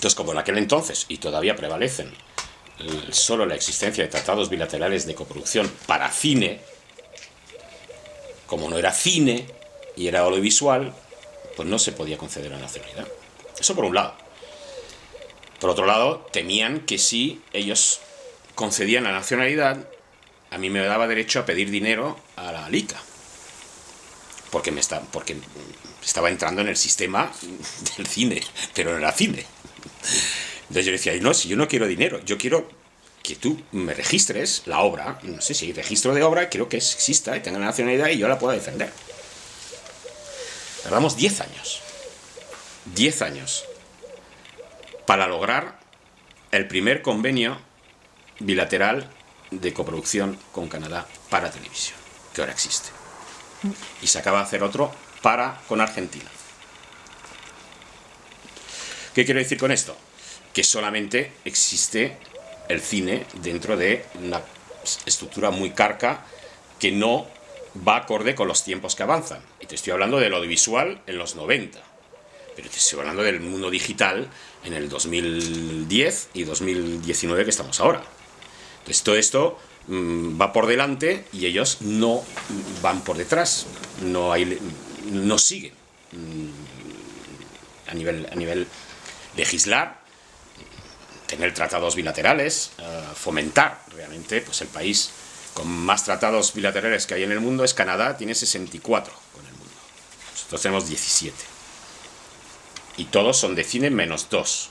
Entonces, como en aquel entonces, y todavía prevalecen, solo la existencia de tratados bilaterales de coproducción para cine, como no era cine y era audiovisual, pues no se podía conceder la nacionalidad. Eso por un lado. Por otro lado, temían que si ellos concedían la nacionalidad, a mí me daba derecho a pedir dinero a la ICA. Porque estaba entrando en el sistema del cine, pero no era cine. Entonces yo decía, no, si yo no quiero dinero, yo quiero que tú me registres la obra, no sé si hay registro de obra, quiero que exista y tenga la nacionalidad y yo la pueda defender. Tardamos 10 años. 10 años para lograr el primer convenio bilateral de coproducción con Canadá para televisión, que ahora existe. Y se acaba de hacer otro con Argentina. ¿Qué quiero decir con esto? Que solamente existe el cine dentro de una estructura muy carca que no va acorde con los tiempos que avanzan. Y te estoy hablando del audiovisual en los 90, pero te estoy hablando del mundo digital en el 2010 y 2019 que estamos ahora. Entonces todo esto va por delante y ellos no van por detrás, no siguen a nivel legislar, tener tratados bilaterales, fomentar realmente, pues el país con más tratados bilaterales que hay en el mundo es Canadá, tiene 64 con el mundo. Nosotros tenemos 17. Y todos son de cine menos 2,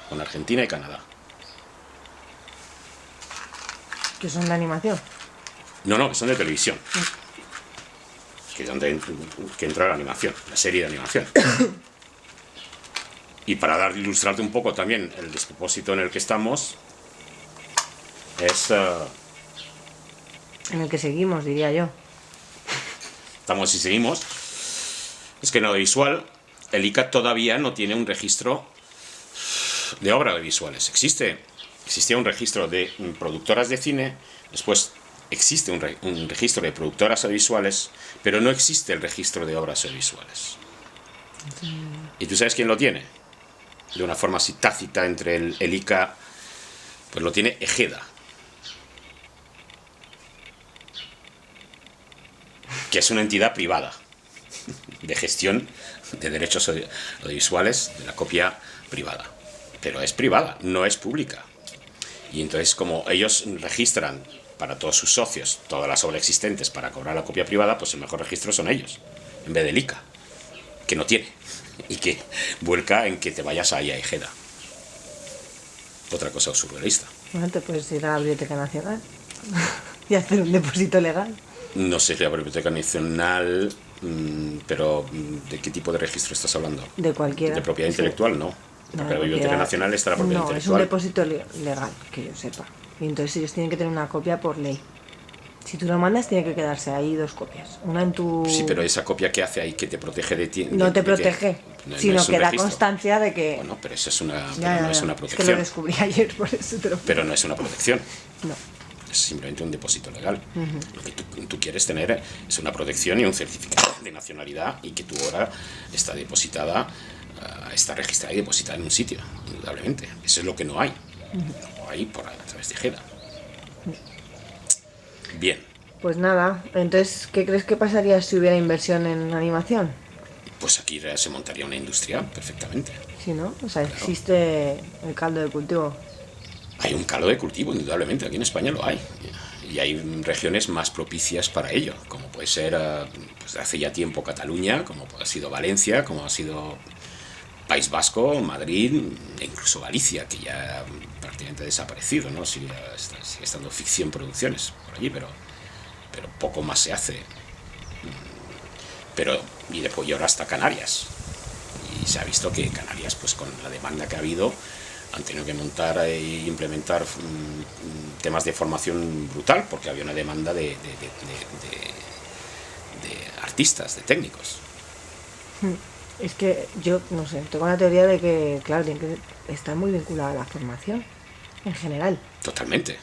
con Argentina y Canadá. ¿Que son de animación? No, que son de televisión. Que es donde entra la animación, la serie de animación. Y para ilustrarte un poco también el despropósito en el que estamos, es... en el que seguimos, diría yo. Estamos y seguimos. Es que en audiovisual, el ICA todavía no tiene un registro de obras audiovisuales. Existía un registro de productoras de cine, después existe un registro de productoras audiovisuales, pero no existe el registro de obras audiovisuales. ¿Y tú sabes quién lo tiene? De una forma así tácita entre el ICA, pues lo tiene Ejeda, que es una entidad privada de gestión de derechos audiovisuales de la copia privada, pero es privada, no es pública. Y entonces, como ellos registran para todos sus socios todas las obras existentes para cobrar la copia privada, pues el mejor registro son ellos, en vez del ICA, que no tiene, y que vuelca en que te vayas ahí a Ejeda. Otra cosa surrealista. Bueno, te puedes ir a la Biblioteca Nacional y hacer un depósito legal. No sé si la Biblioteca Nacional, pero ¿de qué tipo de registro estás hablando? De cualquiera. ¿De propiedad intelectual? No. No, la Biblioteca Nacional está la propiedad intelectual. No, es un depósito legal, que yo sepa. Y entonces ellos tienen que tener una copia por ley. Si tú lo mandas, tiene que quedarse ahí 2 copias. Una en tu... Sí, pero esa copia que hace ahí que te protege de ti... No te protege, sino que da constancia de que... Bueno, pero eso es una, no es una protección. Es que lo descubrí ayer, por eso te lo... Pero no es una protección. No. Es simplemente un depósito legal. Lo que tú quieres tener es una protección y un certificado de nacionalidad y que tu obra está depositada, está registrada y depositada en un sitio, indudablemente. Eso es lo que no hay. No hay a través de Ejeda. Bien. Pues nada, entonces, ¿qué crees que pasaría si hubiera inversión en animación? Pues aquí se montaría una industria perfectamente. Sí, ¿no? O sea, claro. Existe el caldo de cultivo. Hay un caldo de cultivo, indudablemente, aquí en España lo hay. Y hay regiones más propicias para ello, como puede ser, pues hace ya tiempo, Cataluña, como ha sido Valencia, como ha sido País Vasco, Madrid, e incluso Galicia, que ya prácticamente ha desaparecido, ¿no? Sigue estando ficción producciones por allí, pero poco más se hace. Y ahora hasta Canarias. Y se ha visto que Canarias, pues con la demanda que ha habido, han tenido que montar e implementar temas de formación brutal, porque había una demanda de artistas, de técnicos. Es que yo, no sé, tengo la teoría de que, claro, tiene que estar muy vinculada a la formación, en general. Totalmente,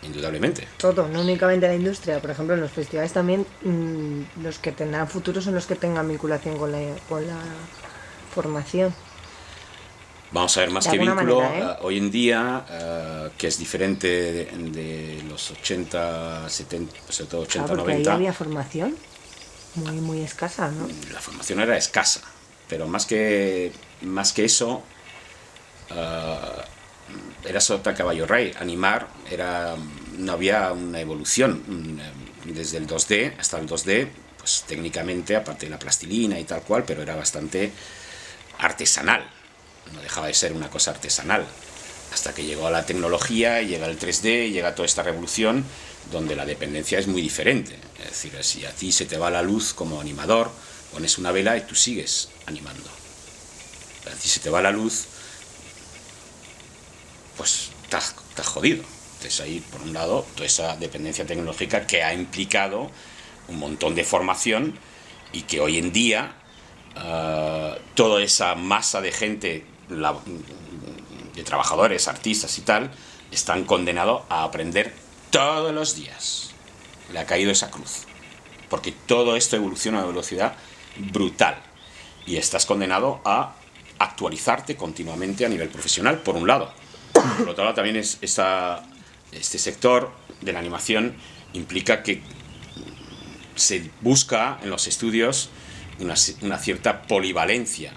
indudablemente. Todo, no únicamente la industria. Por ejemplo, en los festivales también, los que tendrán futuro son los que tengan vinculación con la formación. Vamos a ver, más De que alguna vínculo, manera, ¿eh? hoy en día, que es diferente de los 80, 70, sobre todo Claro, 80, porque ahí 90, había formación muy, muy escasa, ¿no? la formación era escasa, pero más que eso, era sota caballo rey. Animar no había una evolución desde el 2D hasta el 2D, pues técnicamente, aparte de la plastilina y tal cual, pero era bastante artesanal, no dejaba de ser una cosa artesanal, hasta que llegó a la tecnología, llega el 3D, llega toda esta revolución donde la dependencia es muy diferente. Es decir, si a ti se te va la luz como animador, pones una vela y tú sigues animando. A ti se te va la luz, pues estás jodido. Entonces ahí, por un lado, toda esa dependencia tecnológica que ha implicado un montón de formación y que hoy en día toda esa masa de gente, de trabajadores, artistas y tal, están condenados a aprender todos los días. Le ha caído esa cruz. Porque todo esto evoluciona a una velocidad brutal. Y estás condenado a actualizarte continuamente a nivel profesional, por un lado. Por otro lado, también este sector de la animación implica que se busca en los estudios una cierta polivalencia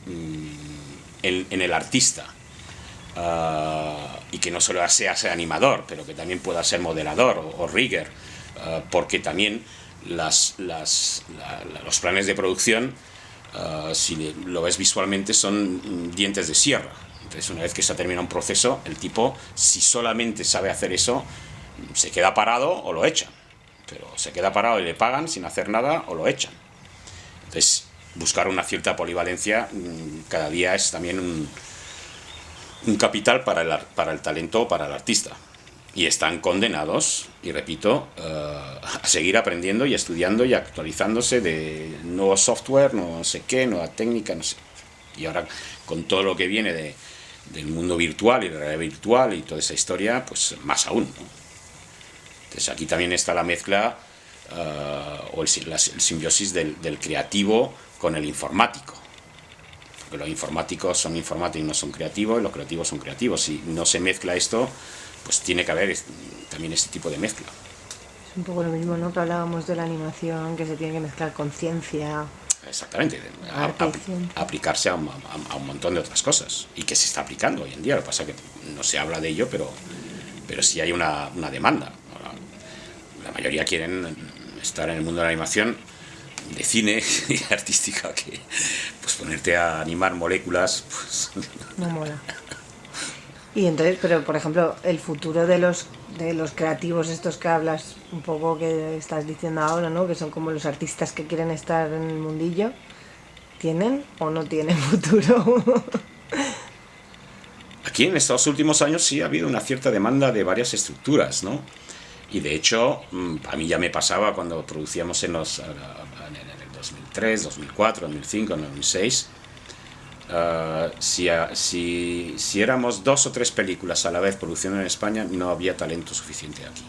en el artista. Y que no solo sea animador, pero que también pueda ser modelador o rigger, porque también los planes de producción, si lo ves visualmente, son dientes de sierra. Entonces, una vez que se ha terminado un proceso, el tipo, si solamente sabe hacer eso, se queda parado o lo echan. Pero se queda parado y le pagan sin hacer nada o lo echan. Entonces, buscar una cierta polivalencia cada día es también un capital para el talento, para el artista. Y están condenados, y repito, a seguir aprendiendo y estudiando y actualizándose de nuevo software, no sé qué, nueva técnica, no sé. Y ahora, con todo lo que viene del mundo virtual y la realidad virtual y toda esa historia, pues más aún, ¿no? Entonces aquí también está la mezcla o el simbiosis del creativo con el informático. Porque los informáticos son informáticos y no son creativos, y los creativos son creativos. Si no se mezcla esto, pues tiene que haber también ese tipo de mezcla. Es un poco lo mismo, ¿no? Que hablábamos de la animación, que se tiene que mezclar con ciencia, Exactamente, arte y ciencia. aplicarse a un montón de otras cosas. Y que se está aplicando hoy en día. Lo que pasa es que no se habla de ello, pero sí hay una demanda. La mayoría quieren estar en el mundo de la animación, de cine y artística, que pues ponerte a animar moléculas, pues No mola. Y entonces, pero por ejemplo, el futuro de los creativos estos que hablas, un poco que estás diciendo ahora, ¿no? Que son como los artistas que quieren estar en el mundillo, ¿tienen o no tienen futuro? aquí en estos últimos años sí ha habido una cierta demanda de varias estructuras, ¿no? Y de hecho, a mí ya me pasaba cuando producíamos en el 2003, 2004, 2005, 2006. Si éramos 2 o 3 películas a la vez produciendo en España, no había talento suficiente aquí.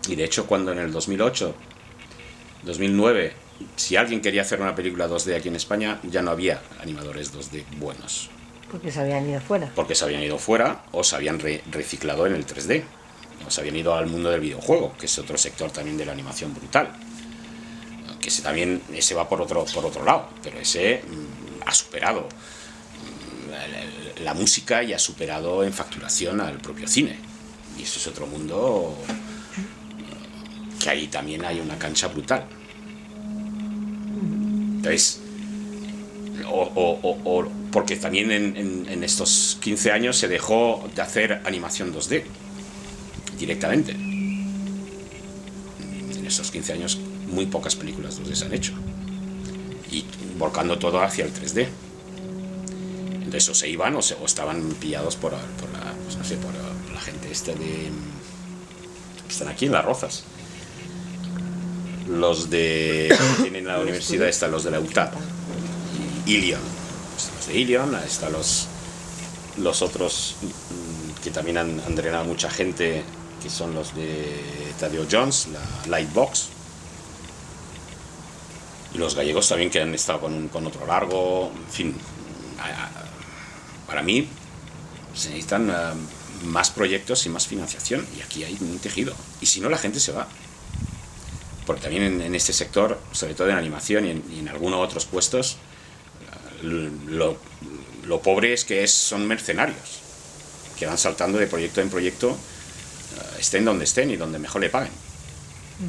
Y de hecho, cuando en el 2008, 2009, si alguien quería hacer una película 2D aquí en España, ya no había animadores 2D buenos. Porque se habían ido fuera. Porque se habían ido fuera o se habían reciclado en el 3D. O se habían ido al mundo del videojuego, que es otro sector también de la animación brutal. Que ese va por otro lado, pero ese ha superado la música y ha superado en facturación al propio cine. Y eso es otro mundo que ahí también hay una cancha brutal. Entonces, porque también en estos 15 años se dejó de hacer animación 2D directamente. En estos 15 años muy pocas películas 2D se han hecho, y volcando todo hacia el 3D. Entonces o se iban o estaban pillados por la gente que están aquí en Las Rozas, los de tienen la universidad, están los de la UTAD, Ilion, los de Ilion, están los otros que también han drenado mucha gente, que son los de Tadeo Jones, la Lightbox. Y los gallegos también, que han estado con otro largo, en fin. Para mí se necesitan más proyectos y más financiación, y aquí hay un tejido. Y si no, la gente se va. Porque también en este sector, sobre todo en animación y en algunos otros puestos, lo pobre es que son mercenarios, que van saltando de proyecto en proyecto, estén donde estén y donde mejor le paguen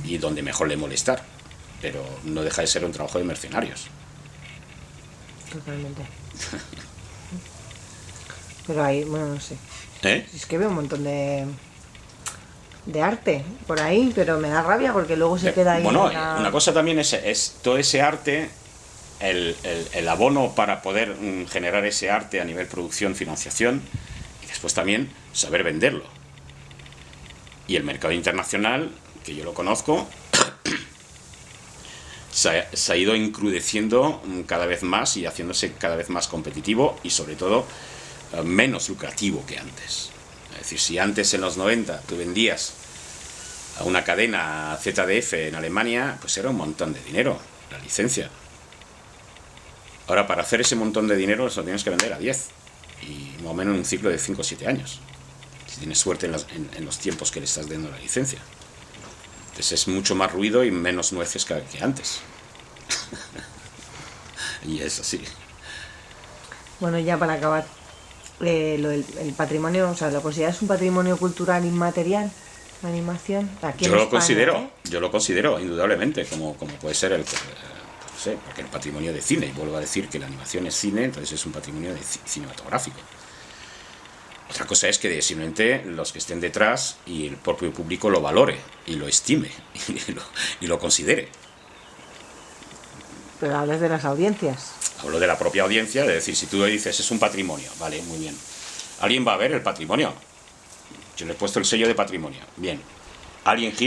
y donde mejor le molestar, pero no deja de ser un trabajo de mercenarios. Totalmente. Pero ahí, bueno, no sé. Es que veo un montón de arte por ahí, pero me da rabia porque luego se queda ahí. Bueno, una cosa también es todo ese arte, el abono para poder generar ese arte a nivel producción, financiación, y después también saber venderlo. Y el mercado internacional, que yo lo conozco, se ha ido encrudeciendo cada vez más y haciéndose cada vez más competitivo y sobre todo menos lucrativo que antes. Es decir, si antes en los 90 tú vendías a una cadena ZDF en Alemania, pues era un montón de dinero, la licencia. Ahora, para hacer ese montón de dinero, eso lo tienes que vender a 10, y más o menos en un ciclo de 5 o 7 años, si tienes suerte en los tiempos que le estás dando la licencia. Entonces es mucho más ruido y menos nueces que antes. Y es así. Bueno, ya para acabar, el patrimonio, o sea, ¿lo consideras un patrimonio cultural inmaterial, la animación? Aquí Yo lo considero, indudablemente, como puede ser no sé, porque el patrimonio de cine, y vuelvo a decir que la animación es cine, entonces es un patrimonio cinematográfico. Otra cosa es que simplemente los que estén detrás y el propio público lo valore y lo estime y lo considere. Pero hablas de las audiencias. Hablo de la propia audiencia, es decir, si tú le dices es un patrimonio, vale, muy bien. ¿Alguien va a ver el patrimonio? Yo le he puesto el sello de patrimonio, bien. ¿Alguien gira